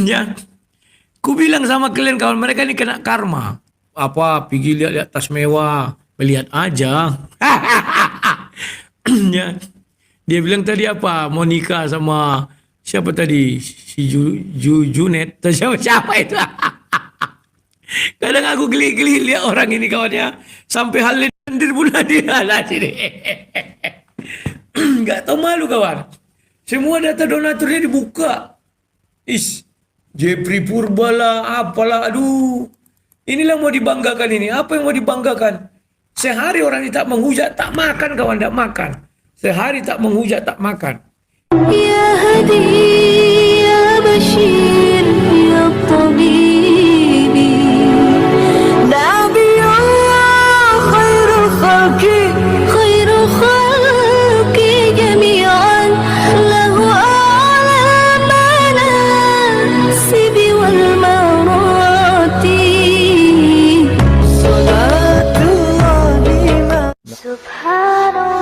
Ya, ku bilang sama kalian kawan mereka ini kena karma. Apa, pergi lihat-lihat tas mewah, melihat aja. Ya, dia bilang tadi apa, mau nikah sama siapa tadi, si Junet, atau siapa itu. Kadang aku geli-geli lihat orang ini kawannya, sampai hal lendir pun dia lah sini. Nggak tahu malu kawan. Semua data donaturnya dibuka. Jeffrey Purba lah, apalah, aduh. Inilah mau dibanggakan ini. Apa yang mau dibanggakan? Sehari orang ini tak menghujat, tak makan kawan, tak makan. Sehari tak menghujat, tak makan. Ya Hadi, ya Bashir, ya Tabibi, Nabi Allah, khairul khalqi jami'an, lahu a'la manasibi wal marati, salatullah subhanallah.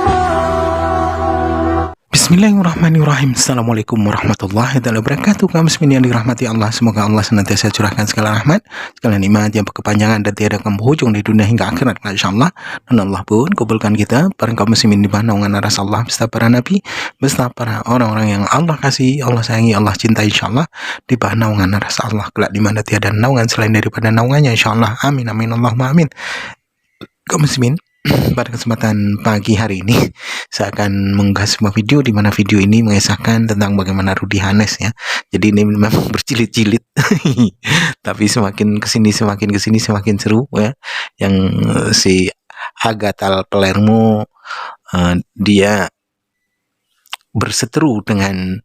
Bismillahirrahmanirrahim. Assalamualaikum warahmatullahi wabarakatuh. Kaum muslimin yang dirahmati Allah, semoga Allah senantiasa curahkan segala rahmat, segala nikmat yang berkepanjangan dan tiada akan berhujung di dunia hingga akhirat, insyaallah. Dan Allah pun kubulkan kita para kaum muslimin di bawah naungan aras Allah beserta para nabi, beserta para orang-orang yang Allah kasih, Allah sayangi, Allah cintai, insyaallah, di bawah naungan aras Allah kelak di mana tiada naungan selain daripada naungannya, insyaallah. Amin amin Allahumma amin. Kaum muslimin, pada kesempatan pagi hari ini saya akan mengunggah sebuah video di mana video ini mengisahkan tentang bagaimana Rudy Hanes ya. Jadi ini memang berjilid-jilid tapi semakin kesini semakin seru ya. Yang si Agatal Palermo dia berseteru dengan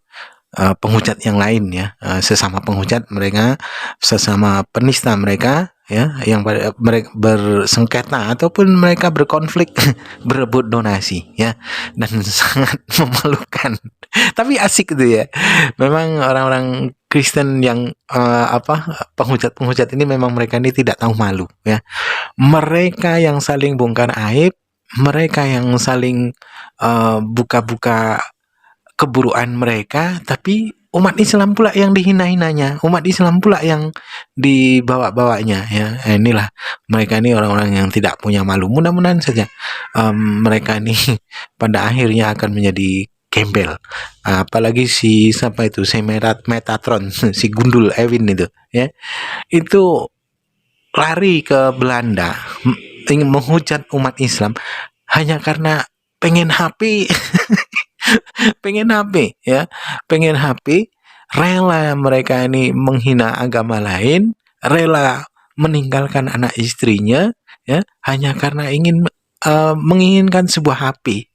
penghujat yang lain ya, sesama penghujat mereka, sesama penista mereka ya, yang mereka bersengketa ataupun mereka berkonflik berebut donasi ya, dan sangat memalukan tapi asik gitu ya. Memang orang-orang Kristen yang penghujat-penghujat ini memang mereka ini tidak tahu malu ya. Mereka yang saling bongkar aib, mereka yang saling buka-buka keburukan mereka, tapi umat Islam pula yang dihina-hinanya, umat Islam pula yang dibawa-bawanya ya. Inilah mereka ini orang-orang yang tidak punya malu. Mudah-mudahan saja mereka ini pada akhirnya akan menjadi gembel. Apalagi si siapa itu, si Metatron, si Gundul Ewin itu ya, itu lari ke Belanda ingin menghujat umat Islam hanya karena pengen HP. pengen HP ya, pengen HP, rela mereka ini menghina agama lain, rela meninggalkan anak istrinya ya, hanya karena ingin menginginkan sebuah HP.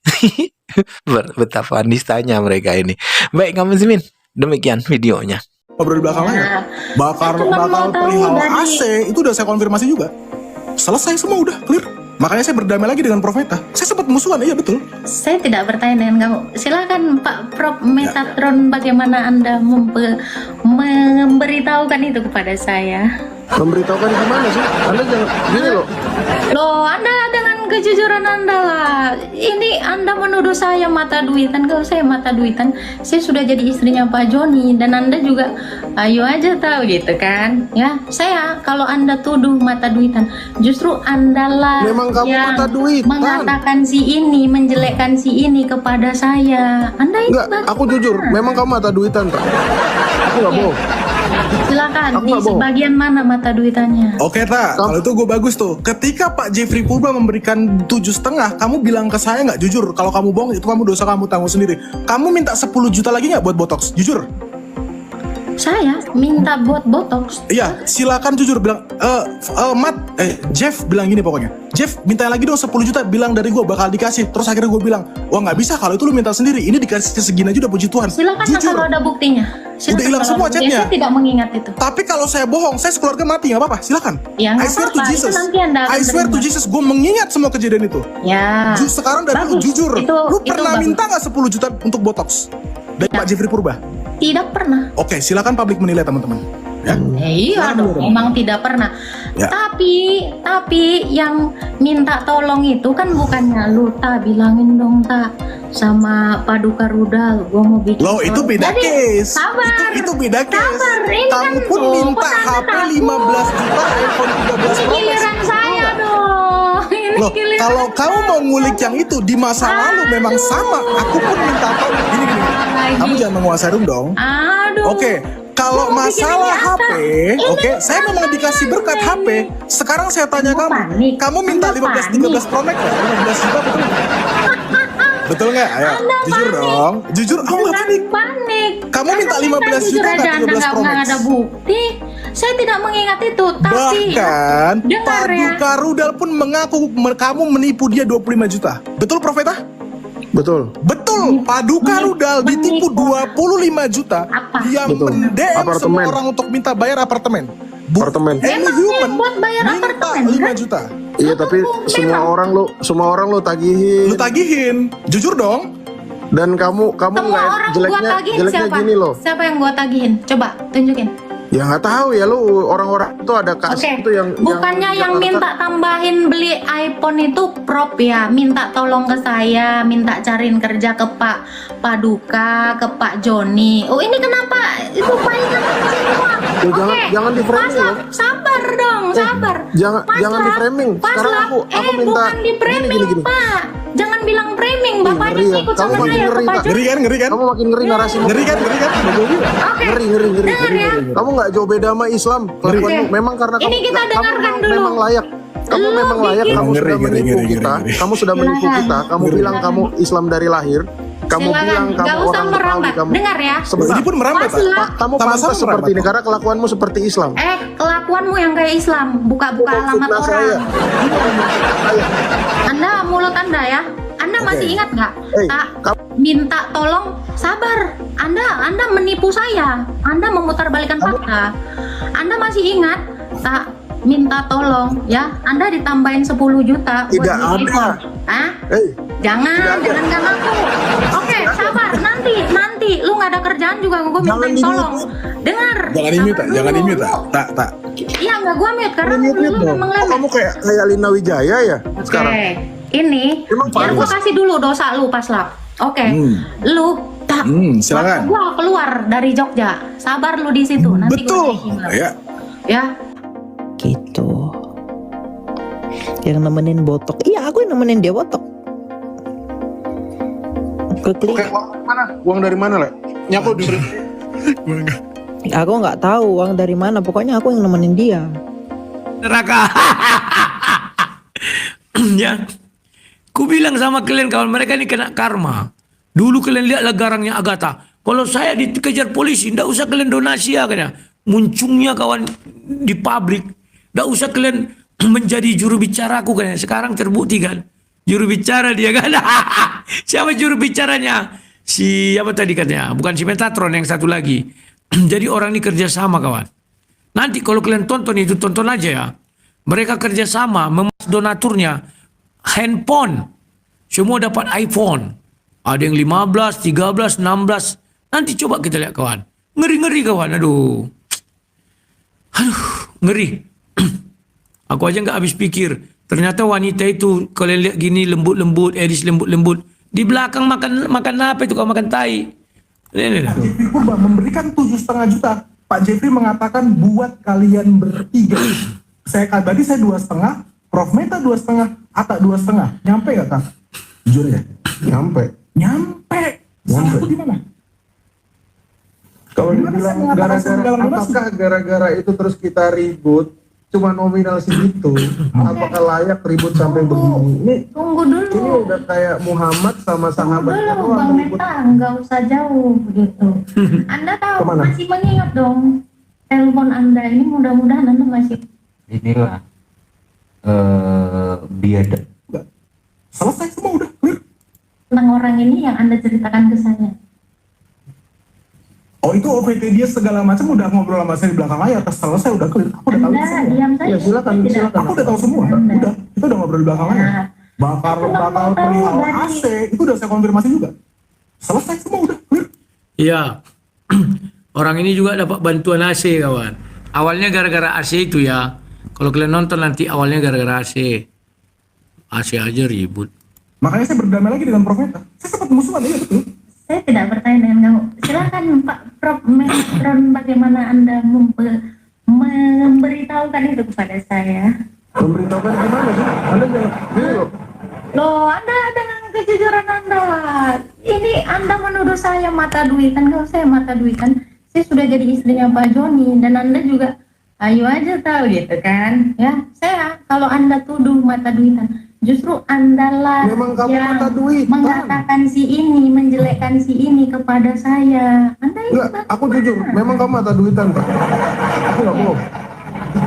Betapa nistanya mereka ini. Baik kaum muslimin, demikian videonya. Ngobrol di belakang layar. Bakal perihal AC itu udah saya konfirmasi juga. Selesai semua, udah clear. Makanya saya berdamai lagi dengan Prof Meta. Saya sempat musuhan, iya betul. Saya tidak bertanya dengan kamu. Silakan Pak Prof Metatron, bagaimana Anda memberitahukan itu kepada saya? Memberitahukan gimana sih? Anda jangan gini loh. Loh, Anda dengan kejujuran Anda lah. Ini Anda menuduh saya mata duitan. Kalau saya mata duitan, saya sudah jadi istrinya Pak Joni, dan Anda juga ayo aja tahu gitu kan. Ya, saya kalau Anda tuduh mata duitan, justru Anda lah Memang kamu yang mata duitan. mengatakan si ini, menjelekkan si ini kepada saya. Anda itu Enggak, aku jujur, memang kamu mata duitan, Pak. Aku nggak bohong. Silakan, Aku di nggak bohong. sebagian mana mata duitannya? Oke tak, kalau itu gue bagus tuh. Ketika Pak Jeffrey Purba memberikan 7,5, kamu bilang ke saya nggak jujur. Kalau kamu bohong itu kamu dosa, kamu tanggung sendiri. Kamu minta 10 juta lagi nggak buat botox? Jujur. Saya minta buat botox. Iya, silakan jujur bilang. Jeff bilang gini pokoknya. Jeff minta lagi dong 10 juta, bilang dari gue bakal dikasih. Terus akhirnya gue bilang, wah nggak bisa, kalau itu lu minta sendiri. Ini dikasih segini aja udah, puji Tuhan. Silakan Jujur. kalau ada buktinya. Silakan Udah hilang kalau semua ada buktinya. chatnya. Saya tidak mengingat itu. Tapi kalau saya bohong, saya sekeluarga mati, nggak apa-apa. Silakan. Ya, nggak I swear to apa-apa, itu Jesus. nanti Anda akan I swear to terima. Jesus, gue mengingat semua kejadian itu. Ya. Sekarang dari lu Bagus. jujur, lu Itu pernah bagus. minta nggak 10 juta untuk botox dari Pak Jeffrey Purba? Tidak pernah. Oke, silakan publik menilai teman-teman. Ya. Iya dong, memang tidak pernah. Ya. Tapi yang minta tolong itu kan bukannya lu, tak bilangin dong tak. sama Paduka Rudal. Gua mau bikin. Loh, itu beda Jadi, case. Sabar. Itu beda case. Sabar, ini Kamu kan pun tuh, minta kok HP Anda 15 juta, iPhone 13 Ini Pro Max. giliran saya dong. Ini Loh, giliran kalau kamu saya. mau ngulik yang itu di masa lalu memang sama. Aku pun minta tahu. Gini. Lagi. Kamu jangan menguasai room dong. Aduh. Oke, kalau Kamu bikin masalah ini HP, apa? oke, Ini saya memang dikasih berkat ini. HP. Sekarang saya tanya Kamu kamu, panik. kamu minta Anda 15 13 Pro Max nggak? 15 juta betul nggak? Betul nggak? Ayo, Anda jujur panik. dong. Jujur, aku nggak Jangan panik. panik. Kamu Anda minta 15 jujur juta aja, nggak Anda 13 Pro nggak Max? ada bukti. Saya tidak mengingat itu, tapi Bahkan dengar ya. Paduka Rudal pun mengaku kamu menipu dia 25 juta. Betul Profeta? Betul. Betul, Paduka Rudal ditipu 25 juta. Apa? Dia Betul. mendem semua Apartemen. orang untuk minta bayar apartemen. Apartemen. Any Memang human buat bayar minta apartemen, 5 kan? juta. Iya, tapi semua orang lu tagihin. Lu tagihin, jujur dong. Dan kamu Semua nggak orang gua tagihin siapa? gini loh. Siapa yang gua tagihin? Coba tunjukin. Ya nggak tahu ya, lu orang-orang itu ada Oke, kasih itu yang bukannya yang Jakarta. minta tambahin beli iPhone itu prop ya, minta tolong ke saya, minta cariin kerja ke Pak Paduka, ke Pak Joni. Oh ini kenapa? Itu mainan semua. Ya, jangan di-framing Paslap, loh. sabar dong, sabar. jangan Paslap, di-framing. Sekarang Paslap. aku minta bukan di framing gini. Pak. Jangan bilang framing, bapaknya ngeri ya. ikut Kamu sama makin saya ke ngeri, Pak tak? Joni. Ngeri kan? Kamu makin ngeri narasi. Ngeri kan? Oke, Ngeri. dengar ya. Kamu nggak jauh beda sama Islam. Kelakuanmu Oke. memang karena Ini kita dengarkan dulu. memang layak. Kamu Lu memang layak. bikin- Kamu sudah Ngeri. menipu kita. Kamu sudah menipu Silakan. kita. Kamu bilang kamu Islam dari lahir. Kamu Silakan, bilang nggak kamu usah orang Betawi. merambat. Kamu Dengar ya. sebentar. Ini pun merambat. Paslap. Pak. Kamu Sama-sama pantas seperti merambat, ini Pak. karena kelakuanmu seperti Islam. Kelakuanmu yang kayak Islam, buka-buka alamat Fitnah orang. saya. Anda mulut Anda ya. Anda masih ingat nggak? Eh, Tak kamu- minta tolong, sabar. Anda menipu saya. Anda memutarbalikkan fakta. Anda masih ingat? Tak minta tolong ya. Anda ditambahin 10 juta buat Tidak beli ada. iPhone. Hah? Jangan Tidak ada. nggak ngaku. Oke, sabar. Nanti lu nggak ada kerjaan juga gue Jangan mintain di-mute. tolong. Dengar. Jangan di-mute, sabar jangan dulu, di-mute. lu. Tak. Iya nggak gue mute karena Mute lu dong. memang Oh, lemes. kamu kayak Lina Wijaya ya sekarang. Oke, ini Emang biar gua pantas. kasih dulu dosa lu Paslap. Oke, lu tak. Silakan. waktu gua keluar dari Jogja, sabar lu di situ. Nanti Betul. gua naikin lu. Ya. Ya, Gitu. Yang nemenin botok. Iya, aku yang nemenin dia botok. Ke Oke, klinik. uang dari mana? Uang dari mana, Le? Nyaku di Aku nggak tahu uang dari mana. Pokoknya aku yang nemenin dia. Neraka. Ya. Ku bilang sama kalian kawan, mereka ini kena karma. Dulu kalian lihatlah garangnya Agatha. Kalau saya dikejar polisi, ndak usah kalian donasi ya katanya. Muncungnya kawan di pabrik. Ndak usah kalian menjadi juru bicaraku katanya. Sekarang terbukti kan. Juru bicara dia kan. Siapa juru bicaranya? Siapa tadi katanya? Bukan si Metatron, yang satu lagi. Jadi orang ini kerjasama kawan. Nanti kalau kalian tonton itu, tonton aja ya. Mereka kerjasama, memas donaturnya. Handphone. Semua dapat iPhone. Ada yang 15, 13, 16. Nanti coba kita lihat kawan. Ngeri-ngeri kawan. Aduh, ngeri. Aku aja nggak habis pikir. Ternyata wanita itu kalian lihat gini lembut-lembut, edis lembut-lembut. Di belakang makan apa itu? Kau makan tai. Ini. Jeffrey Purba memberikan 7,5 juta. Pak Jeffrey mengatakan buat kalian bertiga. Tadi saya 2,5, Prof Meta 2,5, Atta 2,5. Nyampe gak Kak? Jujur ya? Nyampe. Salahku di mana? Kalau Gimana dibilang saya mengatakan gara-gara, segala donasi? apakah gara-gara itu terus kita ribut cuma nominal segitu? Apakah layak ribut sampai begini? tunggu Ini dulu. udah kayak Muhammad sama Tunggu sahabatnya dulu, doang Bang ribut. Meta, nggak usah jauh begitu. Anda tahu Kemana? masih mengingat dong telepon Anda ini, mudah-mudahan Anda masih Inilah biadab. Selesai semua udah clear. tentang orang ini yang Anda ceritakan ke saya. Oh itu OVT dia segala macam udah ngobrol sama saya di belakang layar. Terus selesai udah clear. Aku udah tahu Anda semua. diam saja. Ya, silakan, Tidak. silakan. Aku udah tahu semua. Anda. Udah. Kita udah ngobrol di belakang layar. Nah, Bakal tahu perihal dari- AC itu udah saya konfirmasi juga. Selesai semua udah clear. Iya. Orang ini juga dapat bantuan AC kawan. Awalnya gara-gara AC itu ya. Kalau kalian nonton nanti awalnya gara-gara AC. AC aja ribut. Makanya saya berdamai lagi dengan Prof Meta. Saya sempat musuhan, iya betul. Saya tidak bertanya dengan kamu. Silakan Pak Prof Metron, bagaimana Anda memberitahukan itu kepada saya? Memberitahukan gimana sih? Anda jangan gini loh. Loh, Anda dengan kejujuran Anda lah. Ini Anda menuduh saya mata duitan. Kalau saya mata duitan, saya sudah jadi istrinya Pak Joni. Dan Anda juga, ayo aja tahu gitu kan. Ya, saya kalau Anda tuduh mata duitan, justru Anda lah Memang kamu yang mata duitan. mengatakan si ini, menjelekkan si ini kepada saya. Anda ini Enggak, aku jujur, memang kamu mata duitan, Pak. Aku nggak bohong.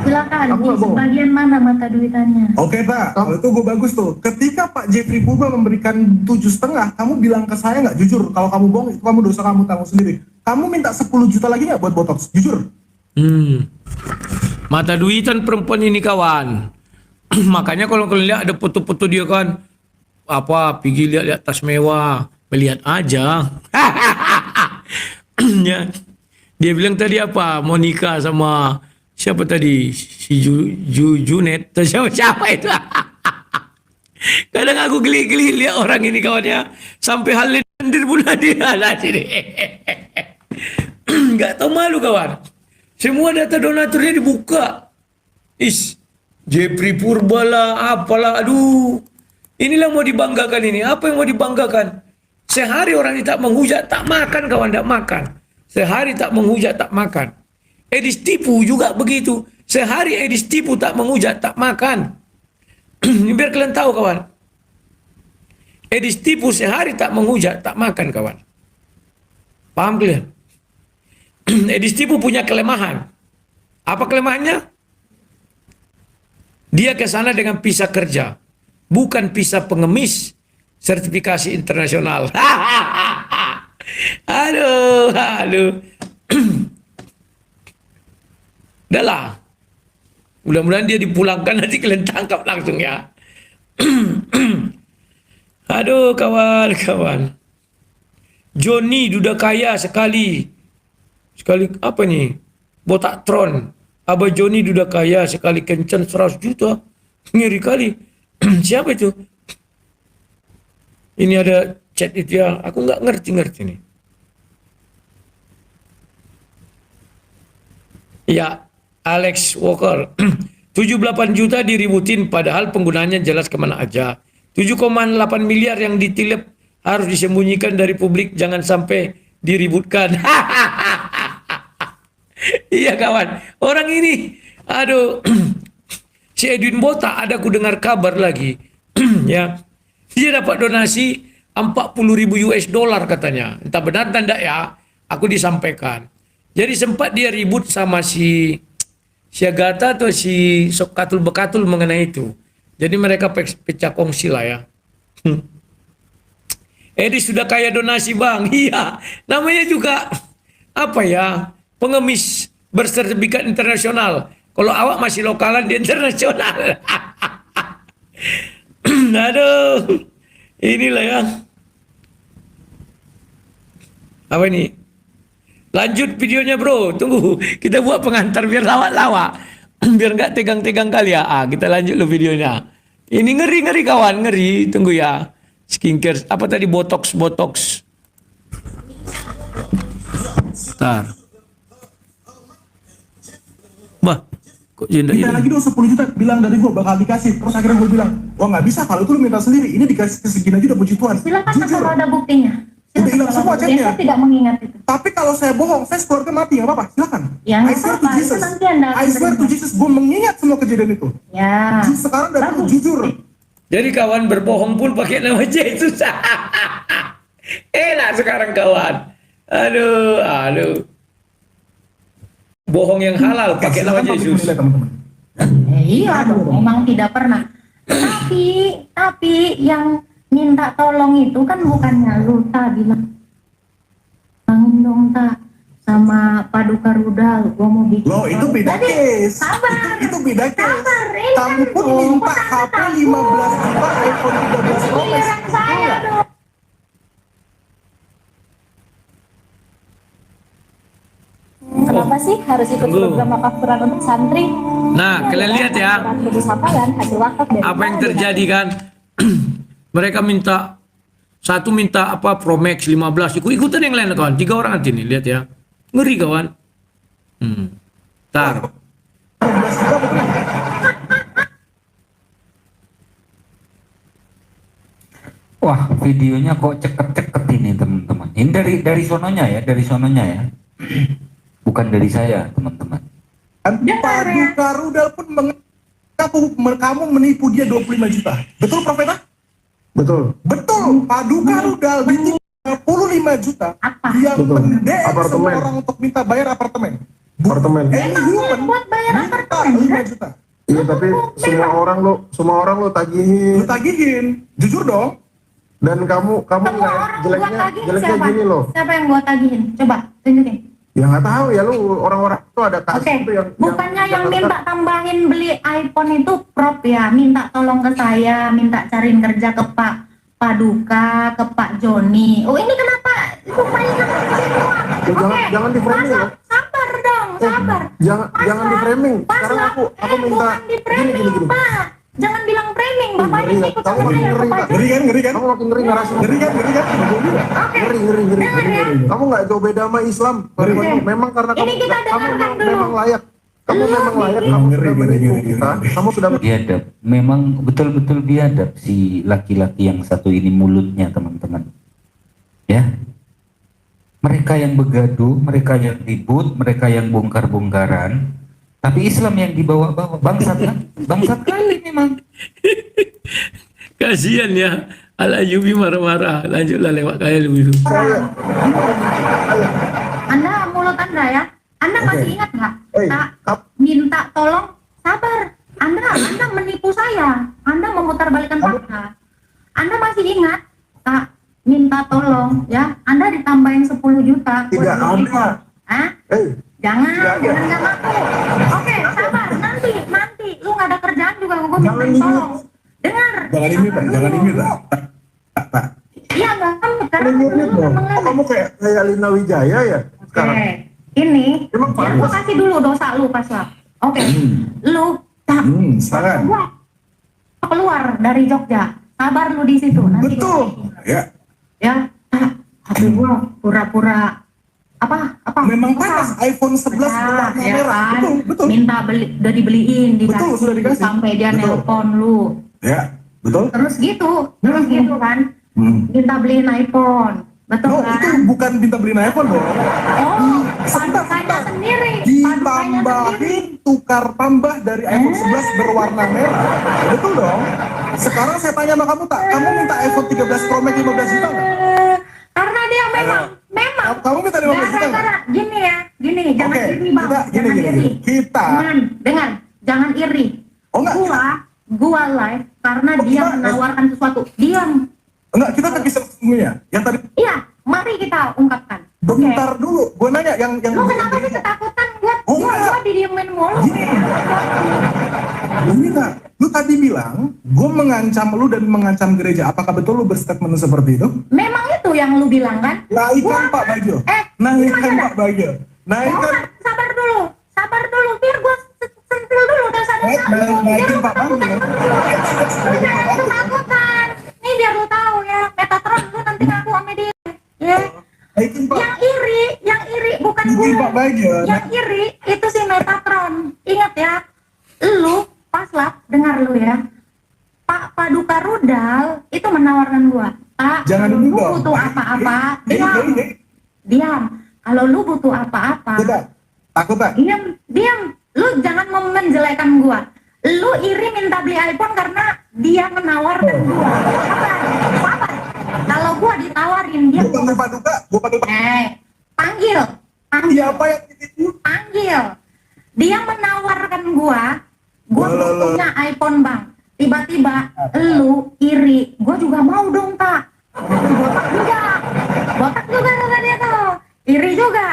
silakan, Aku di nggak bohong. sebagian mana mata duitannya? Oke Pak, kalau itu gue bagus tuh. Ketika Pak Jeffrey Purba memberikan 7,5, kamu bilang ke saya nggak jujur. Kalau kamu bohong, itu kamu dosa kamu tanggung sendiri. Kamu minta 10 juta lagi nggak buat botox? Jujur. Mata duitan perempuan ini kawan. Makanya kalau kalian lihat ada foto-foto dia kan, apa pergi lihat tas mewah, melihat aja. Ya. Dia bilang tadi apa, mau nikah sama siapa tadi, si Junet atau siapa itu. Kadang aku geli-geli lihat orang ini kawannya, sampai hal lendir pun ada lah sini. Nggak tahu malu kawan. Semua data donaturnya dibuka. Jeffrey Purba lah, apalah, aduh. Inilah mau dibanggakan ini. Apa yang mau dibanggakan? Sehari orang ini tak menghujat, tak makan kawan, tak makan. Sehari tak menghujat, tak makan. Edis tipu juga begitu. Sehari Edis tipu, tak menghujat, tak makan. Ini biar kalian tahu kawan. Edis tipu sehari tak menghujat, tak makan kawan. Paham kalian? Edis tipu punya kelemahan. Apa kelemahannya? Dia ke sana dengan visa kerja, bukan visa pengemis sertifikasi internasional. Aduh. Udah lah. Mudah-mudahan dia dipulangkan, nanti kalian tangkap langsung ya. Aduh kawan-kawan. Joni duda kaya sekali apa nih? Botak tron. Abah Joni duda kaya sekali kencan 100 juta. Ngeri kali. Siapa itu? Ini ada chat itu ya. Aku nggak ngerti nih. Ya, Alex Walker. 78 juta diributin padahal penggunaannya jelas kemana aja. 7,8 miliar yang ditilep harus disembunyikan dari publik, jangan sampai diributkan. Iya kawan, orang ini, aduh, si Edwin Botak ada ku dengar kabar lagi, ya, dia dapat donasi 40.000 US dollar katanya, entah benar entah tidak ya, aku disampaikan. Jadi sempat dia ribut sama si Agatha atau si Sokatul Bekatul mengenai itu. Jadi mereka pecah kongsi lah ya. Edi sudah kaya donasi bang, iya, namanya juga apa ya? Pengemis bersertifikat internasional. Kalau awak masih lokalan di internasional. Aduh. Inilah ya. Apa ini? Lanjut videonya bro. Tunggu. Kita buat pengantar biar lawak-lawak. Biar nggak tegang-tegang kali ya. Kita lanjut lo videonya. Ini ngeri-ngeri kawan. Ngeri. Tunggu ya. Skincare. Apa tadi? Botox. Bentar. Bah, kok jenda Minta lagi dong 10 juta, bilang dari gue bakal dikasih. Terus akhirnya gue bilang, wah nggak bisa, kalau itu lu minta sendiri. Ini dikasih segini aja udah puji Tuhan. Silakan Jujur. kalau ada buktinya. Udah hilang semua chatnya. Saya tidak mengingat itu. Tapi kalau saya bohong, saya keluarga mati, nggak apa-apa. Silakan. Ya, I nggak swear to apa-apa. Itu Jesus. nanti Anda akan I swear to terima. Jesus, gue mengingat semua kejadian itu. Ya. Sekarang dari Bagus. jujur. Jadi kawan berbohong pun pakai nama Yesus. Enak sekarang kawan. Aduh. Bohong yang halal pakai nama Silakan Yesus. menilai, teman-teman. Iya dong, memang tidak pernah. Tapi yang minta tolong itu kan bukannya lu bilang dong tak sama Paduka Rudal, gua mau bikin. Loh, itu beda Jadi, case. sabar. Itu beda case. Sabar, ini Kamu kan pun dong, minta kok HP Anda 15 juta, iPhone 13 Pro Max. Giliran saya dong. Kenapa sih harus ikut Tunggu. program wakaf Quran untuk santri? Nah, kalian lihat ya. Quran Kudus hafalan, hasil wakaf dari Apa yang Allah. terjadi kan? Mereka minta, satu minta apa Pro Max 15, ikut-ikutan yang lain kawan. 3 orang nanti nih, lihat ya. Ngeri kawan. Ntar. 12 juta betul. Wah, videonya kok ceket-ceket ini teman-teman. Ini dari sononya ya, dari sononya ya. Bukan dari saya, teman-teman. Dan Paduka Rudal pun mengaku kamu menipu dia 25 juta. Betul, Profeta? Betul. Betul. Paduka Rudal ditipu 25 juta. Apa? Dia Betul. mendek Apartemen. semua orang untuk minta bayar apartemen. Apartemen. Human Buat bayar minta apartemen, 5 kan? juta. Iya, tapi semua orang lo Lu tagihin. tagihin. Jujur dong. Dan kamu Semua nggak orang gua jeleknya tagihin siapa? gini loh. Siapa yang gua tagihin? Coba tunjukin. Ya nggak tahu ya lu orang-orang itu ada Oke, kasus tuh yang bukannya yang minta tambahin beli iPhone itu prop ya, minta tolong ke saya, minta cariin kerja ke Pak Paduka, ke Pak Joni. Oh ini kenapa? Supaya jangan semua. Ya, jangan di-framing ya. Sabar dong, sabar. Jangan di-framing. Sekarang aku minta bukan di framing, Pak. Jangan bilang framing, Bapak Ngeri, ini ikut kamu sama makin saya ke ngeri, Pak Pak. Joni. Ngeri kan? Kamu makin ngeri narasi. Ngeri kan? Oke. Ngeri. Kamu nggak jauh beda sama Islam. Memang karena Ini kita kamu dengarkan dulu. memang layak. Kamu memang layak. Kamu Ngeri, sudah ngeri, menipu ngeri, kita. ngeri. Kamu sudah Biadab, memang betul-betul biadab si laki-laki yang satu ini mulutnya teman-teman. Ya, mereka yang begaduh, mereka yang ribut, mereka yang bongkar-bongkaran, tapi Islam yang dibawa-bawa. Bangsat kan? Bangsat kali memang. Kasihan ya. Al-Ayyubi marah-marah. Lanjutlah lewat kaya lu itu. Anda mulut Anda ya. Anda masih ingat nggak? Hey, Tak minta tolong, sabar. Anda menipu saya. Anda memutarbalikkan fakta. Anda masih ingat? Tak minta tolong ya. Anda ditambahin 10 juta. Tidak ada. Hah? Jangan ngaku. Oke, sabar. Nanti. Lu nggak ada kerjaan juga gue minta tolong. Dengar. Jangan ini, Pak. Jangan ini, Pak. Tak. Iya nggak kan? Karena Ini lu dong. memang Oh, kamu kayak Lina Wijaya ya sekarang. Oke, ini Emang ya, bagus. gua kasih dulu dosa lu pas lah. Oke, lu tak Saran. gua keluar dari Jogja. Sabar lu di situ. Nanti Betul. Ya. ya, tak. Tapi gua pura-pura apa? Memang Susah. panas iPhone 11 berwarna ya merah. kan? Betul. Minta beli, udah dibeliin, Betul, sudah dikasih. sampai dia Betul. nelpon lu. Ya, betul. Terus gitu kan? Minta beliin iPhone, betul No, kan? itu bukan minta beliin iPhone dong. Oh, padukannya sendiri. Padukannya sendiri. Ditambahin tukar tambah dari iPhone 11 berwarna merah. Betul dong. Sekarang saya tanya sama kamu, tak? Kamu minta iPhone 13 Pro Max 15 juta nggak? Karena dia memang Kamu minta 15 juta nggak? gara-gara gini, jangan Oke, iri bang, kita jangan gini. iri. Kita. Jangan iri. Oh, enggak, Gua live karena Oh, dia gimana? menawarkan sesuatu. Diam. Enggak, kita ke kisah sesungguhnya. Yang tadi Iya, mari kita ungkapkan. Oke. bentar dulu. Gue nanya yang Lu kenapa sih ketakutan? Oh, Gua enggak. didiemin mulu. Ini nggak, lu tadi bilang gue mengancam lu dan mengancam gereja. Apakah betul lu berstatement seperti itu? Memang itu yang lu bilang kan? Naikkan Pak Bagio. Naikkan gimana? Pak Bagio. Naikkan. Sabar dulu. Biar gua sentil dulu Naikin Pak Bagio. Jangan ketakutan. Nih biar lu tahu ya, Metatron lu nanti ngaku sama dia. Ya. Naikin Pak. Yang iri bukan Naikin gue. Pak Bagio. Yang iri itu si Metatron. Ingat ya, lu pas lah dengar lu ya. Pak Paduka Rudal itu menawarkan gua. Pak, Jangan kalau dulu lu dong. butuh apa-apa, Hei. diam. Kalau lu butuh apa-apa, Kita takut tak? diam. Lu jangan menjelekkan gua. Lu iri minta beli iPhone karena dia menawarkan gua. Apa? Kalau gua ditawarin dia Gue panggil Paduka. Gue panggil Pak. panggil. Siapa yang itu? Panggil. Dia menawarkan gua Loh. punya iPhone bang. Tiba-tiba lu iri, gua juga mau dong tak. Botak juga kata dia tuh. Iri juga.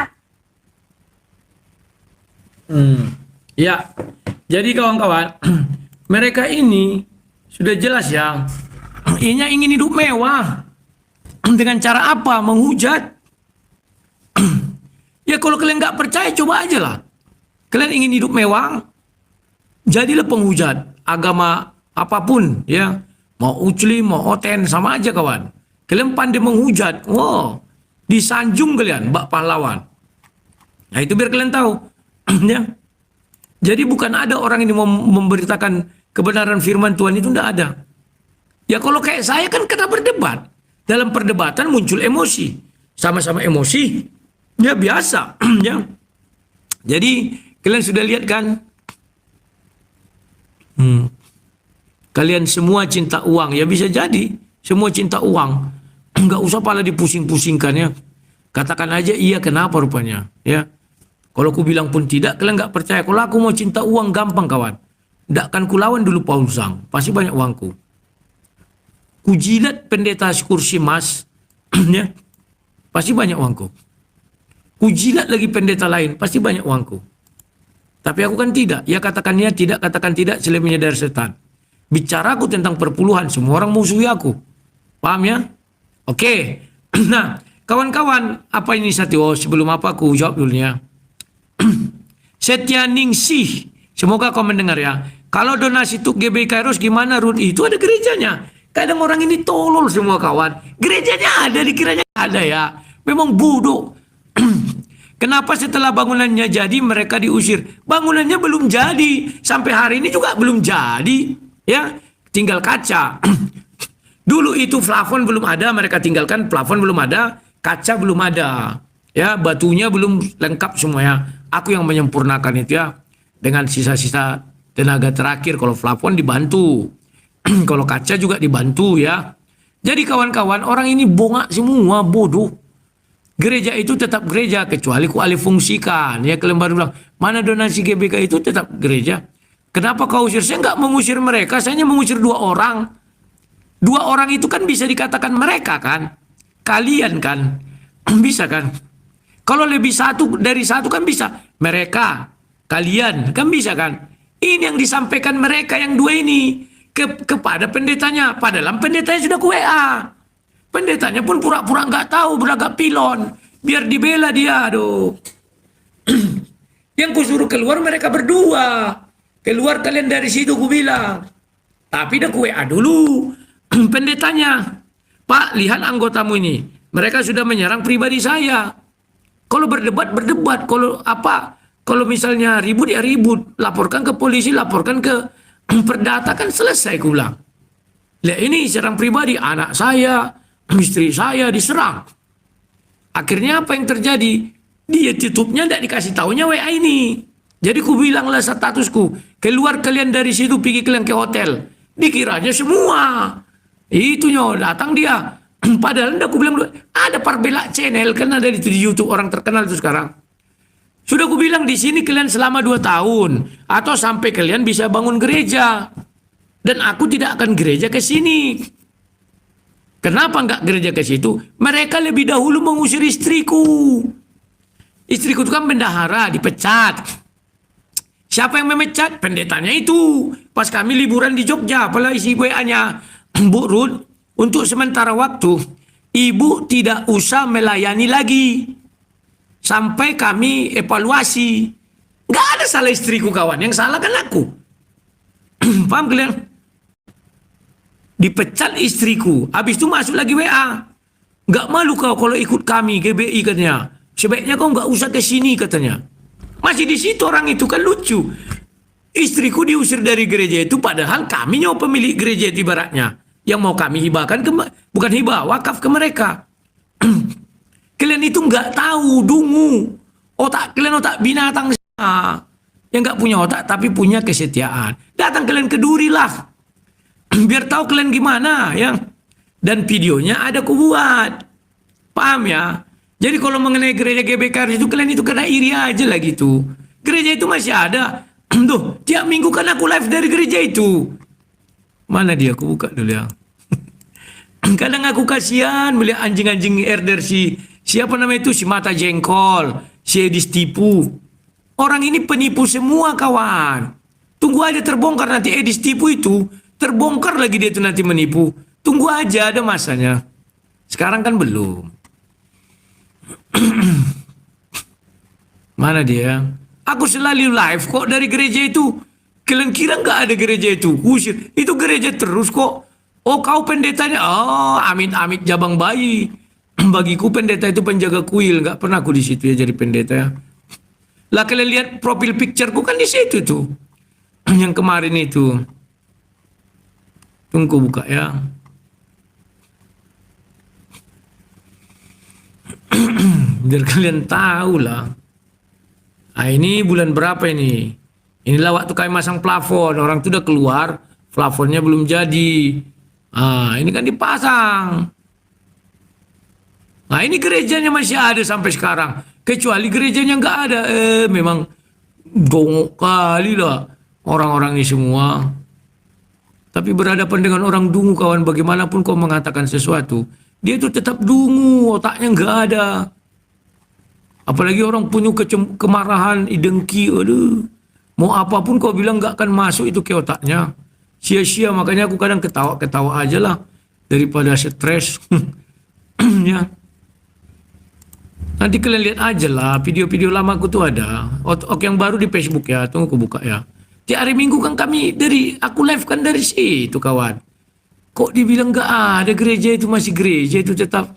Ya, jadi kawan-kawan, mereka ini sudah jelas ya, ini ingin hidup mewah. Dengan cara apa? Menghujat. Ya kalau kalian nggak percaya, coba aja lah. Kalian ingin hidup mewah, jadilah penghujat agama apapun ya. mau Ucli, mau Oten, sama aja kawan. Kalian pandai menghujat, disanjung kalian, bak pahlawan. Nah itu biar kalian tahu. Ya. Jadi bukan ada orang ini memberitakan kebenaran firman Tuhan itu, tidak ada. Ya kalau kayak saya kan kena berdebat. Dalam perdebatan muncul emosi. Sama-sama emosi. Ya biasa. Ya. Jadi kalian sudah lihat kan? Kalian semua cinta uang. Ya bisa jadi. Semua cinta uang. Nggak usah pala dipusing-pusingkan ya. Katakan aja iya, kenapa rupanya. Ya. Kalau aku bilang pun tidak, kalian nggak percaya. Kalau aku mau cinta uang, gampang kawan. Nggak akan kulawan dulu Paul Zhang. Pasti banyak uangku. Kujilat pendeta kursi emas. Ya. Pasti banyak uangku. Kujilat lagi pendeta lain. Pasti banyak uangku. Tapi aku kan tidak. Ya katakan ya tidak, katakan tidak. Selebihnya dari setan. Bicaraku tentang perpuluhan. Semua orang musuhi aku. Paham ya? Oke. Nah, kawan-kawan. Apa ini Satyo? Sebelum apa aku jawab dulu ya. Setia Ningsih, semoga kau mendengar ya. Kalau donasi untuk GBI Kairos gimana Ruth? Itu ada gerejanya. Kadang orang ini tolol semua kawan. Gerejanya ada, dikiranya ada ya. Memang bodoh. Kenapa setelah bangunannya jadi mereka diusir? Bangunannya belum jadi. Sampai hari ini juga belum jadi. Ya, tinggal kaca. Dulu itu plafon belum ada, mereka tinggalkan plafon belum ada, kaca belum ada. Ya, batunya belum lengkap semua ya. Aku yang menyempurnakan itu ya. Dengan sisa-sisa tenaga terakhir. Kalau plafon dibantu. Kalau kaca juga dibantu ya. Jadi kawan-kawan, orang ini bongak semua, bodoh. Gereja itu tetap gereja. Kecuali ku alih fungsikan. Ya, kalian baru bilang, mana donasi GBK itu tetap gereja. Kenapa kau usir? Saya nggak mengusir mereka. Saya hanya mengusir 2 orang. 2 orang itu kan bisa dikatakan mereka kan. Kalian kan. Bisa kan. Kalau lebih dari satu kan bisa. Mereka, kalian, kan bisa kan. Ini yang disampaikan mereka yang 2 ini. Kepada pendetanya. Padahal pendetanya sudah ke WA. Pendetanya pun pura-pura nggak tahu, beragak pilon. Biar dibela dia, aduh. Yang kusuruh keluar mereka berdua. Keluar kalian dari situ, ku bilang. Tapi dah ku WA dulu. Pendetanya. Pak, lihat anggotamu ini. Mereka sudah menyerang pribadi saya. Kalau berdebat, berdebat. Kalau misalnya ribut, ya ribut. Laporkan ke polisi, laporkan ke perdata, kan selesai ku bilang. Lihat ini serang pribadi, anak saya, istri saya diserang. Akhirnya apa yang terjadi? Dia tutupnya tidak dikasih tahunya WA ini. Jadi ku bilanglah statusku, keluar kalian dari situ, pergi kalian ke hotel. Dikiranya semua. Itunya datang dia. Padahal aku bilang ada Parbela channel, kan ada di YouTube, orang terkenal itu sekarang. Sudah aku bilang di sini kalian selama 2 tahun atau sampai kalian bisa bangun gereja. Dan aku tidak akan gereja ke sini. Kenapa enggak gereja ke situ? Mereka lebih dahulu mengusir istriku. Istriku itu kan bendahara, dipecat. Siapa yang memecat? Pendetanya itu. Pas kami liburan di Jogja, apalagi isi WA-nya, Bu Ruth, untuk sementara waktu, ibu tidak usah melayani lagi. Sampai kami evaluasi. Nggak ada salah istriku kawan. Yang salah kan aku. Paham kalian? Dipecat istriku. Habis itu masuk lagi WA. Nggak malu kau kalau ikut kami GBI katanya. Sebaiknya kau nggak usah ke sini katanya. Masih di situ orang itu, kan lucu. Istriku diusir dari gereja itu padahal kami nyawa pemilik gereja itu ibaratnya. Yang mau kami hibahkan bukan hibah, wakaf ke mereka. Kalian itu nggak tahu, dungu. Kalian otak binatang. Yang nggak punya otak tapi punya kesetiaan. Datang kalian ke Duri lah. Biar tahu kalian gimana ya. Dan videonya ada ku buat. Paham ya? Jadi kalau mengenai gereja GBK itu kalian itu kena iri aja lah gitu. Gereja itu masih ada. Tuh, tiap minggu kan aku live dari gereja itu. Mana dia? Aku buka dulu ya. Kadang aku kasihan melihat anjing-anjing herder siapa namanya itu, si mata jengkol, si Edis tipu. Orang ini penipu semua kawan. Tunggu aja terbongkar nanti Edis tipu itu. Terbongkar lagi dia itu nanti menipu. Tunggu aja, ada masanya. Sekarang kan belum. Mana dia? Aku selalu live kok dari gereja itu. Kalian kira nggak ada gereja itu? Usir. Itu gereja terus kok. Oh, kau pendetanya. Oh, amit-amit jabang bayi. Bagiku pendeta itu penjaga kuil, nggak pernah aku di situ ya jadi pendeta ya. Lah kalian lihat profil pictureku kan di situ tuh. Yang kemarin itu. Tunggu buka ya. Biar kalian tahu lah. Nah, ini bulan berapa ini? Inilah waktu kami masang plafon. Orang itu udah keluar, plafonnya belum jadi. Ah, ini kan dipasang. Nah, ini gerejanya masih ada sampai sekarang. Kecuali gerejanya nggak ada. Memang gongok kali lah orang-orang ini semua. Tapi berhadapan dengan orang dungu, kawan, bagaimanapun kau mengatakan sesuatu, dia itu tetap dungu, otaknya nggak ada. Apalagi orang punya kemarahan, dengki, aduh. Mau apapun kau bilang nggak akan masuk itu ke otaknya. Sia-sia, makanya aku kadang ketawa-ketawa aja lah. Daripada stres. Ya. Nanti kalian lihat aja lah, video-video lama aku tuh ada. Oke, yang baru di Facebook ya, tunggu aku buka ya. Di hari Minggu kan aku live kan dari situ, kawan. Kok dibilang nggak ada gereja itu, masih gereja itu tetap.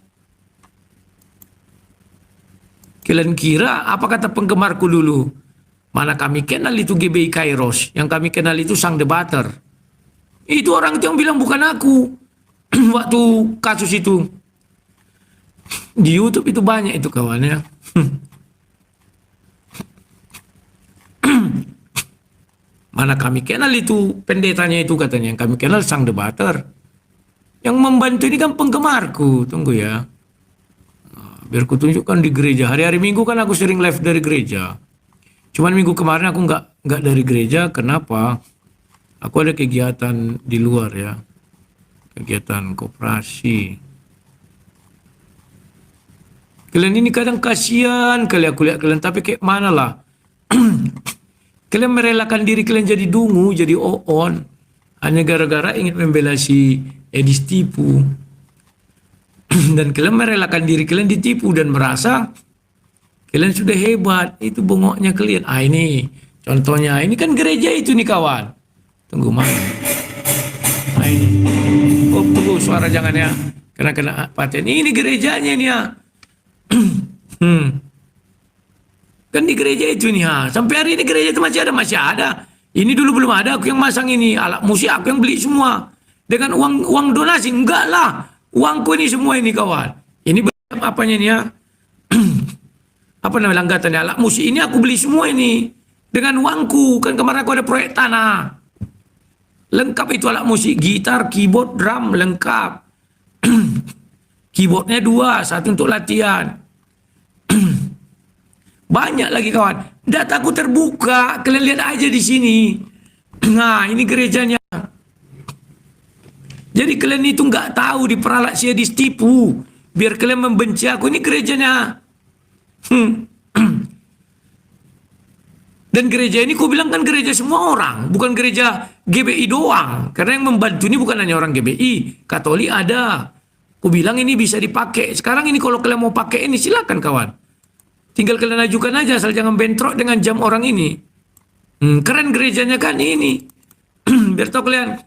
Kalian kira apa kata penggemarku dulu? Mana kami kenal itu GBI Kairos, yang kami kenal itu sang debater. Itu orang itu yang bilang, bukan aku. Waktu kasus itu. Di YouTube itu banyak itu, kawannya. Mana kami kenal itu pendetanya itu, katanya. Yang kami kenal sang debater. Yang membantu ini kan penggemarku. Tunggu ya. Nah, biar ku tunjukkan di gereja. Hari-hari Minggu kan aku sering live dari gereja. Cuman minggu kemarin aku nggak dari gereja. Kenapa? Aku ada kegiatan di luar ya. Kegiatan koperasi. Kalian ini kadang kasihan kali aku lihat kalian. Tapi kayak mana lah. Kalian merelakan diri kalian jadi dungu, jadi oon. Hanya gara-gara ingin membela si Edis tipu. Dan kalian merelakan diri kalian ditipu dan merasa kalian sudah hebat. Itu bongoknya kalian. Ah, ini contohnya. Ini kan gereja itu nih, kawan. Tunggu mana. Nah, ini. Oh, tunggu suara jangan ya. Kena paten. Ini gerejanya nih ya. Kan di gereja itu nih ha. Sampai hari ini gereja itu masih ada. Ini dulu belum ada, aku yang masang ini. Alat musik aku yang beli semua. Dengan uang donasi. Enggak lah. Uangku ini semua ini, kawan. Ini apanya nih ya. Apa namanya langgatannya. Alat musik ini aku beli semua ini. Dengan uangku. Kan kemarin aku ada proyek tanah. Lengkap itu alat musik. Gitar, keyboard, drum. Lengkap. Keyboardnya 2. Satu untuk latihan. Banyak lagi, kawan. Dataku terbuka. Kalian lihat aja di sini. Nah, ini gerejanya. Jadi kalian itu nggak tahu diperalat si Edis tipu. Biar kalian membenci aku. Ini gerejanya. Dan gereja ini ku bilang kan gereja semua orang. Bukan gereja GBI doang. Karena yang membantu ini bukan hanya orang GBI. Katolik ada. Ku bilang ini bisa dipakai. Sekarang ini kalau kalian mau pakai ini silakan, kawan. Tinggal kalian ajukan aja, asal jangan bentrok dengan jam orang ini. Keren gerejanya kan ini. Biar tahu kalian.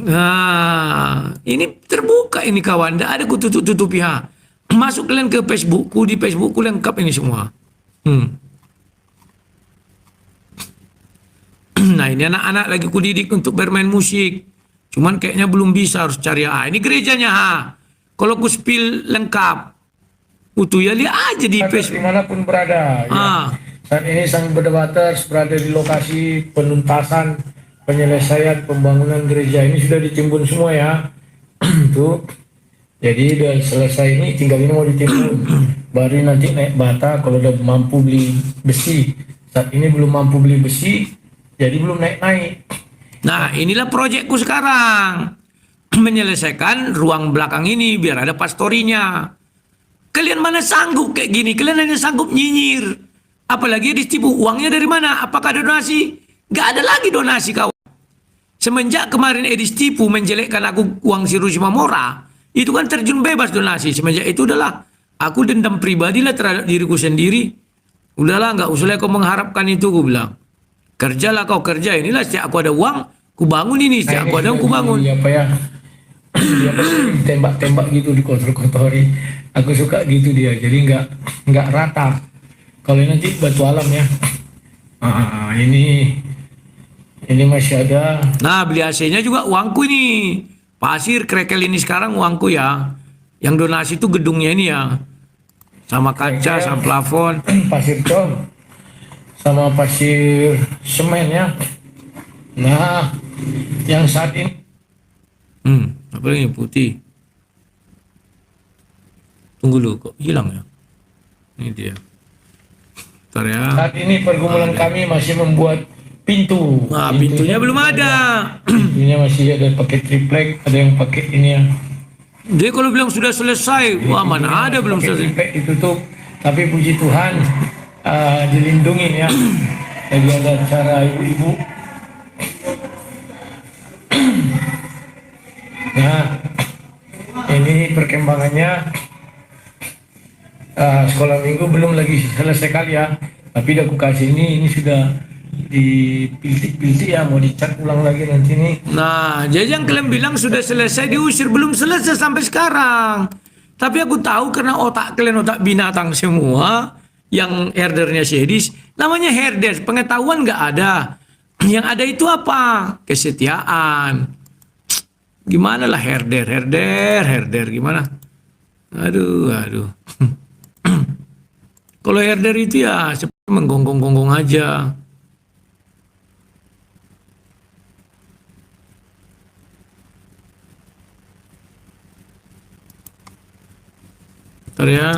Nah, ini terbuka ini, kawan. Tidak ada ku tutup-tutupi ha. Masuk kalian ke Facebookku, di Facebookku lengkap ini semua. Nah, ini anak-anak lagi ku didik untuk bermain musik. Cuman kayaknya belum bisa, harus cari. Ini gerejanya ha. Kalau ku spill lengkap. Utuh ya, lihat aja di Facebook. Dimanapun berada. Ya. Saat ini sang berdebater berada di lokasi penuntasan penyelesaian pembangunan gereja. Ini sudah ditimbun semua ya. Tuh. Jadi udah selesai ini, tinggal ini mau ditimbun. Baru nanti naik bata kalau udah mampu beli besi. Saat ini belum mampu beli besi, jadi belum naik-naik. Nah, inilah proyekku sekarang. Menyelesaikan ruang belakang ini biar ada pastorinya. Kalian mana sanggup kayak gini? Kalian hanya sanggup nyinyir. Apalagi ditipu. Uangnya dari mana? Apakah ada donasi? Gak ada lagi donasi, kawan. Semenjak kemarin Edis tipu menjelekkan aku uang si Rusima Mora, itu kan terjun bebas donasi. Semenjak itu udahlah. Aku dendam pribadi lah terhadap diriku sendiri. Udahlah, gak usah kau mengharapkan itu, aku bilang. Kerjalah kau kerja. Inilah setiap aku ada uang, Ku bangun ini, Nah, sejak ini aku ada sudah ku bangun. apa ya, dia tembak-tembak gitu, dikotor-kotori. Aku suka gitu dia, jadi nggak rata. Kalau nanti batu alam ya. Ini masih ada. Nah, beli AC-nya juga uangku ini. Pasir krekel ini sekarang uangku ya. Yang donasi itu gedungnya ini ya. Sama kaca, sama plafon. Pasir con sama pasir semen ya. Nah, yang saat ini Apa lagi putih? Tunggu dulu, kok hilang ya? Ini dia. Bentar ya. saat ini pergumulan kami masih membuat pintu. Nah, pintunya belum ada. Pintunya masih ada pakai triplek, ada yang pakai ini ya. Dia kalau bilang sudah selesai, wah mana ada belum Pakai selesai. triplek ditutup, tapi puji Tuhan dilindungi ya. Jadi ada cara ibu-ibu. Nah, ini perkembangannya. Sekolah minggu belum lagi selesai kali ya, tapi udah aku kasih ini sudah dipilih-pilih ya, mau dicat ulang lagi nanti nih. Nah, jadi yang kalian bilang sudah selesai diusir, belum selesai sampai sekarang. Tapi aku tahu karena otak kalian otak binatang semua, yang herdernya Syedis, namanya herder, pengetahuan nggak ada. Yang ada itu apa? Kesetiaan. Gimana lah herder, gimana? Aduh. Kalau herder itu ya seperti menggonggong-gonggong aja. Bentar ya.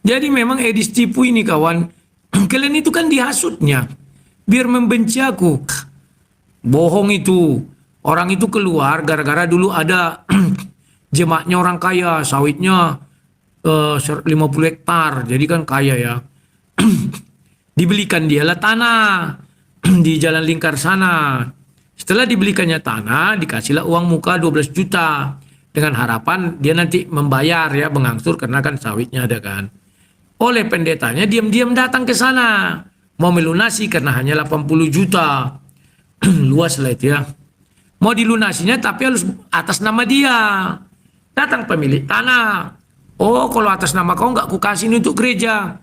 Jadi memang Edis tipu ini kawan. Kalian itu kan dihasutnya. Biar membenci aku. Bohong itu. Orang itu keluar gara-gara dulu ada jemaahnya orang kaya. Sawitnya 50 hektar. Jadi kan kaya ya. Dibelikan dialah tanah. Di Jalan Lingkar sana. Setelah dibelikannya tanah, dikasihlah uang muka 12 juta. Dengan harapan dia nanti membayar ya, mengangsur karena kan sawitnya ada kan. Oleh pendetanya diam-diam datang ke sana. Mau melunasi karena hanya 80 juta. Luas lah itu ya. Mau dilunasinya tapi harus atas nama dia. Datang pemilik tanah. Oh, kalau atas nama kau nggak kukasih ini untuk gereja.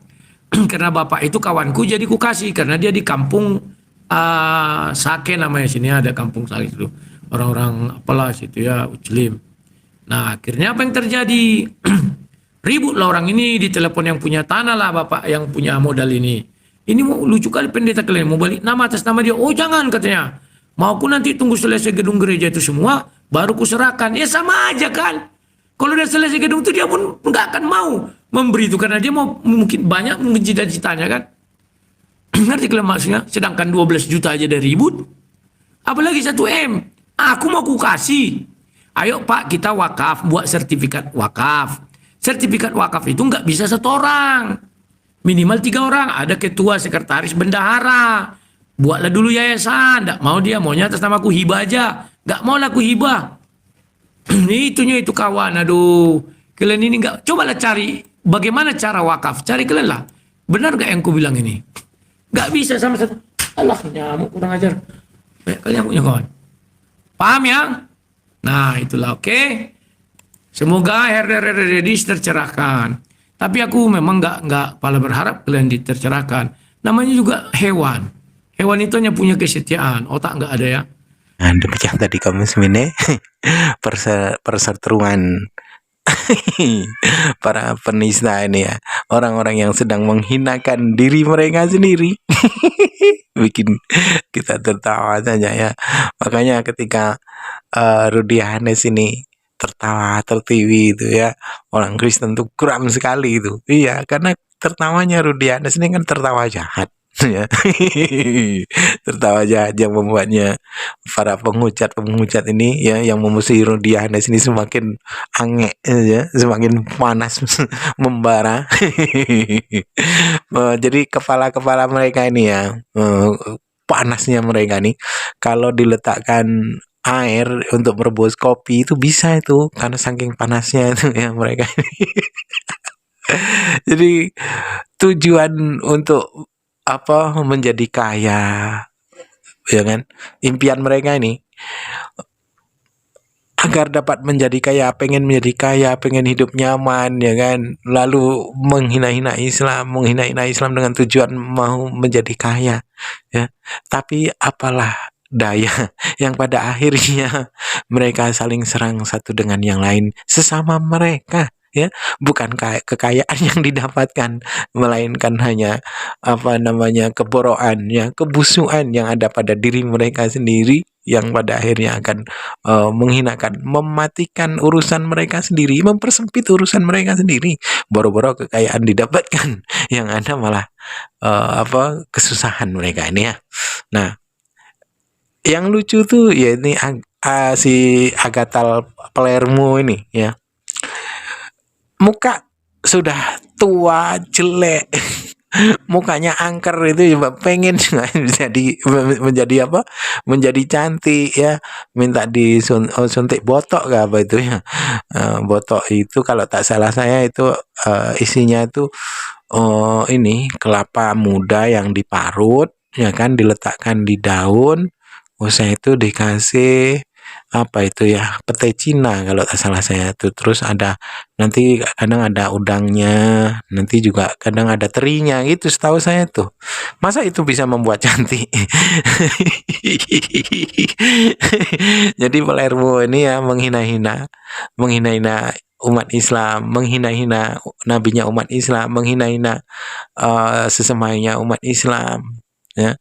Karena bapak itu kawanku jadi kukasih. Karena dia di kampung Sake namanya, sini ada kampung Sake itu. Orang-orang apalah situ ya, Uclim. Nah, akhirnya apa yang terjadi? Ribut lah orang ini di telepon yang punya tanah lah, bapak yang punya modal ini. Ini mau lucu kali pendeta kalian, mau balik nama atas nama dia. Oh jangan katanya. Mau aku nanti tunggu selesai gedung gereja itu semua, baru ku serahkan. Ya sama aja kan. Kalau udah selesai gedung itu dia pun nggak akan mau memberi itu. Karena dia mau mungkin banyak mungkin cita-citanya kan. Ngerti kalian maksudnya? Sedangkan 12 juta aja dari ribut. Apalagi 1 M. Aku mau ku kasih. Ayo Pak kita wakaf, buat sertifikat wakaf. Sertifikat wakaf itu nggak bisa 1 orang. Minimal 3 orang. Ada ketua, sekretaris, bendahara. Buatlah dulu yayasan. Nggak mau dia, maunya atas nama aku hibah aja. Nggak mau lah aku hibah. Itunya itu kawan. Aduh. Kalian ini nggak. Cobalah cari bagaimana cara wakaf. Cari kalian lah. Benar nggak yang aku bilang ini? Nggak bisa sama satu. Allah nyamuk kurang ajar. Kalian punya kawan. Paham ya? Nah itulah oke. Semoga herder Edis tercerahkan. Tapi aku memang nggak pala berharap kalian tercerahkan. Namanya juga hewan. Hewan itu hanya punya kesetiaan. Otak nggak ada ya. Nah, demikian tadi kami semine perseteruan para penista ini ya, orang-orang yang sedang menghinakan diri mereka sendiri. Bikin kita tertawa saja ya. Makanya ketika Rudy Hanes ini tertawa tertiwi itu ya, orang Kristen tuh kram sekali itu. Iya, karena tertawanya Rudy Hanes ini kan tertawa jahat ya. Tertawa jahat yang membuatnya para penghujat ini ya, yang memusuhi Rudy Hanes ini semakin ange ya, semakin panas membara. Jadi kepala-kepala mereka ini ya, panasnya mereka nih kalau diletakkan air untuk merebus kopi itu bisa itu, karena saking panasnya itu ya mereka. Jadi tujuan untuk apa menjadi kaya, ya kan? Impian mereka ini agar dapat menjadi kaya, pengen menjadi kaya, pengen hidup nyaman, ya kan? Lalu menghina-hina Islam dengan tujuan mau menjadi kaya, ya. Tapi apalah daya yang pada akhirnya mereka saling serang satu dengan yang lain sesama mereka, ya. Bukan kekayaan yang didapatkan, melainkan hanya apa namanya keborokan, ya, kebusukan yang ada pada diri mereka sendiri yang pada akhirnya akan menghinakan, mematikan urusan mereka sendiri, mempersempit urusan mereka sendiri. Boro-boro kekayaan didapatkan, yang ada malah apa kesusahan mereka ini, ya. Nah, yang lucu tuh ya ini si Agatha Palermo ini, ya. Muka sudah tua, jelek, mukanya angker itu coba pengen menjadi apa? Menjadi cantik, ya. Minta disuntik botok gak apa itu, ya. Botok itu kalau tak salah saya itu isinya itu ini kelapa muda yang diparut, ya kan, diletakkan di daun. Usai itu dikasih apa itu ya, pete Cina kalau tak salah saya itu. Terus ada nanti kadang ada udangnya, nanti juga kadang ada terinya gitu setahu saya tuh. Masa itu bisa membuat cantik? Jadi Palermo ini ya menghina-hina umat Islam, menghina-hina nabinya umat Islam, menghina-hina sesemainya umat Islam, ya.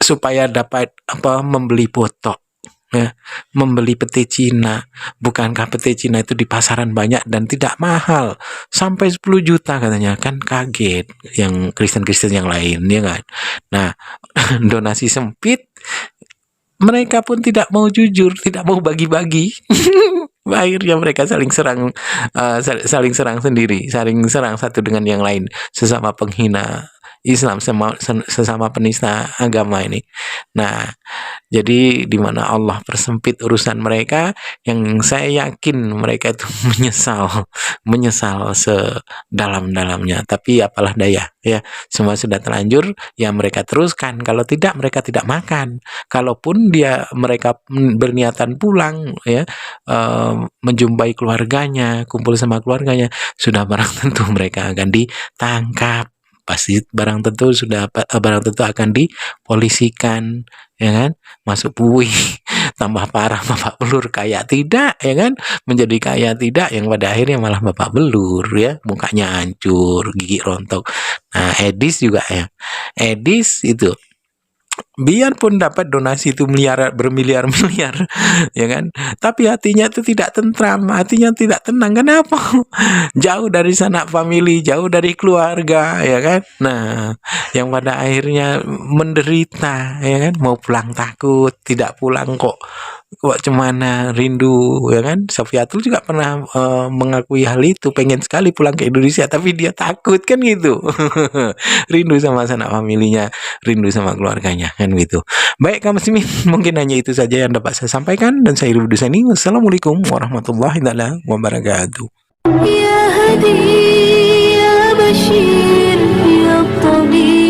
Supaya dapat apa membeli botok, ya, membeli pete Cina. Bukankah pete Cina itu di pasaran banyak dan tidak mahal, sampai 10 juta katanya, kan kaget yang Kristen-Kristen yang lain, ya kan. Nah, donasi sempit, mereka pun tidak mau jujur, tidak mau bagi-bagi. Akhirnya mereka saling serang sendiri, saling serang satu dengan yang lain, sesama penghina Islam, sesama penista agama ini. Nah, jadi di mana Allah persempit urusan mereka, yang saya yakin mereka itu menyesal sedalam-dalamnya. Tapi apalah daya, ya, semua sudah terlanjur, ya mereka teruskan. Kalau tidak, mereka tidak makan. Kalaupun mereka berniatan pulang, ya, menjumpai keluarganya, kumpul sama keluarganya, sudah barang tentu mereka akan ditangkap. Pasti barang tentu akan dipolisikan, ya kan, masuk bui, tambah parah bapak belur, kaya tidak, ya kan, menjadi kaya tidak, yang pada akhirnya malah bapak belur, ya, mukanya hancur, gigi rontok. Nah, Edis juga, ya, Edis itu biarpun dapat donasi itu bermiliar-miliar, ya kan, tapi hatinya itu tidak tentram, hatinya tidak tenang. Kenapa? Jauh dari sanak famili, jauh dari keluarga, ya kan. Nah, yang pada akhirnya menderita, ya kan, mau pulang takut, tidak pulang kok cemana, rindu, ya kan. Sofiatul juga pernah mengakui hal itu, pengen sekali pulang ke Indonesia, tapi dia takut, kan gitu. Rindu sama sanak familinya, rindu sama keluarganya, kan gitu. Baik kaum muslimin, mungkin hanya itu saja yang dapat saya sampaikan, dan saya Irul Dusani. Wassalamualaikum warahmatullahi wabarakatuh. يا هدي يا بشير يا طبيب